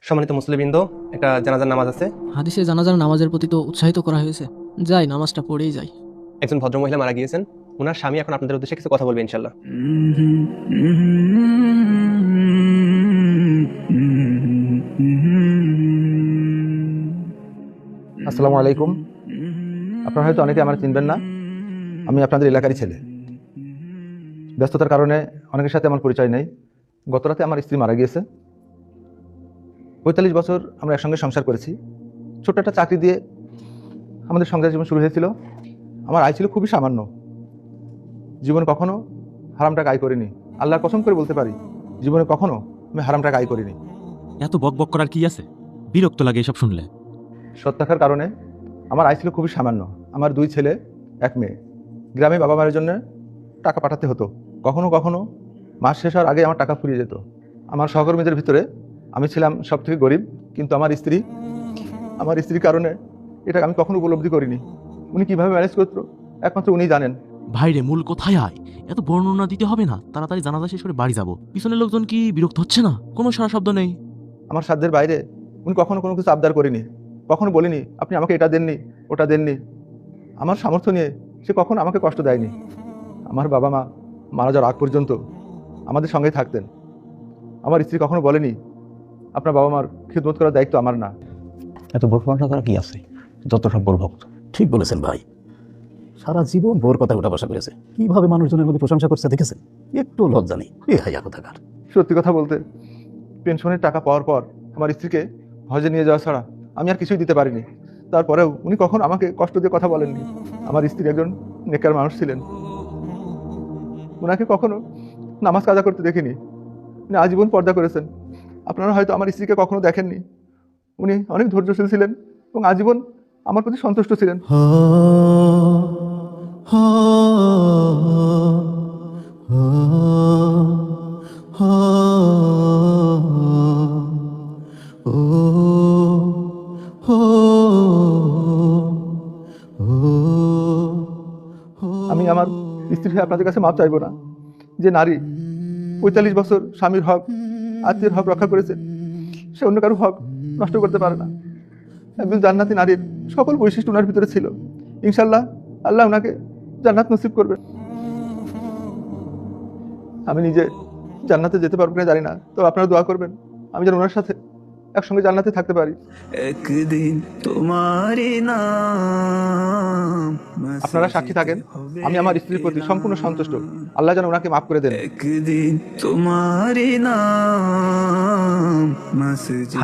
সম্মানিত মুসলিমবৃন্দ, একটা জানাজার নামাজ আছে। হাদিসে জানাজার নামাজের প্রতি তো উৎসাহিত করা হয়েছে, যাই নামাজটা পড়েই যাই। একজন ভদ্রমহিলা মারা গিয়েছেন, ওনার স্বামী এখন আপনাদের উদ্দেশ্যে কিছু কথা বলবে ইনশাল্লাহ। আসসালামু আলাইকুম। আপনারা হয়তো অনেকে আমার চিনবেন না, আমি আপনাদের এলাকারই ছেলে। ব্যস্ততার কারণে অনেকের সাথে আমার পরিচয় নেই। গতরাতে আমার স্ত্রী মারা গিয়েছে। 45 বছর আমরা একসঙ্গে সংসার করেছি। ছোট্ট একটা চাকরি দিয়ে আমাদের সংসার জীবন শুরু হয়েছিল। আমার আয় ছিল খুবই সামান্য। জীবনে কখনো হারাম টাকা আয় করিনি। আল্লাহর কসম করে বলতে পারি, জীবনে কখনো আমি হারাম টাকা আয় করিনি। এত বকবক করার কি আছে? বিরক্ত লাগে এসব শুনলে। সৎ থাকার কারণে আমার আয় ছিল খুবই সামান্য। আমার 2 ছেলে 1 মেয়ে। গ্রামে বাবা মায়ের জন্য টাকা পাঠাতে হতো। কখনো কখনো মাস শেষ হওয়ার আগে আমার টাকা ফুরিয়ে যেত। আমার সহকর্মীদের ভিতরে আমি ছিলাম সবথেকে গরিব, কিন্তু আমার স্ত্রীর কারণে এটা আমি কখনো উপলব্ধি করিনি। উনি কীভাবে ম্যানেজ করতো একমাত্র উনিই জানেন। ভাইরে, মূল কোথায় আয়? এত বর্ণনা দিতে হবে না, তাড়াতাড়ি জানাজা শেষ করে বাড়ি যাব। পিছনের লোকজন কি বিরক্ত হচ্ছে না? কোনো সারা শব্দ নেই। আমার সাধ্যের বাইরে উনি কখনো কোনো কিছু আবদার করিনি, কখনো বলিনি আপনি আমাকে এটা দেননি ওটা দেননি। আমার সামর্থ্য নিয়ে সে কখনো আমাকে কষ্ট দেয়নি। আমার বাবা মা মারা যাওয়ার আগ পর্যন্ত আমাদের সঙ্গেই থাকতেন। আমার স্ত্রী কখনো বলেনি আপনার বাবা মার খিদমত করার দায়িত্ব আমার না। এত প্রশংসা করা কি আছে? যত সব বোর ভক্ত। ঠিক বলেছেন ভাই, সারা জীবন বোর কথা উঠা বসা করেছে, কিভাবে মানুষজনের মধ্যে প্রশংসা করছে দেখেছেন? একটু লজ্জা নেই এ হাইয়া কোথাকার। সত্যি কথা বলতে, পেনশনের টাকা পাওয়ার পর আমার স্ত্রীকে হজে নিয়ে যাওয়া ছাড়া আমি আর কিছুই দিতে পারিনি। তারপরেও উনি কখনো আমাকে কষ্ট দিয়ে কথা বলেননি। আমার স্ত্রী একজন নেককার মানুষ ছিলেন। ওনাকে কখনো নামাজ কাজা করতে দেখিনি। উনি আজীবন পর্দা করেছেন। আপনারা হয়তো আমার স্ত্রীকে কখনো দেখেননি। উনি অনেক ধৈর্যশীল ছিলেন এবং আজীবন আমার প্রতি সন্তুষ্ট ছিলেন। আমি আমার স্ত্রী আপনাদের কাছে মাপ চাইবো না। যে নারী 45 বছর স্বামীর হক, আত্মীয়ের হক রক্ষা করেছে, সে অন্য কারো হক নষ্ট করতে পারে না। একজন জান্নাতি নারীর সকল বৈশিষ্ট্য ওনার ভিতরে ছিল। ইনশাল্লাহ আল্লাহ ওনাকে জান্নাত নসিব করবে। আমি নিজে জান্নাতে যেতে পারবো কিনা জানি না, তো আপনারা দোয়া করবেন আমি যেন ওনার সাথে একসঙ্গে জান্নাতে থাকতে পারি। একদিন তোমারই নাম আপনারা সাক্ষী থাকেন, আমি আমার স্ত্রীর প্রতি সম্পূর্ণ সন্তুষ্ট। আল্লাহ যেন ওনাকে মাফ করে দেন। একদিন তোমারই নাম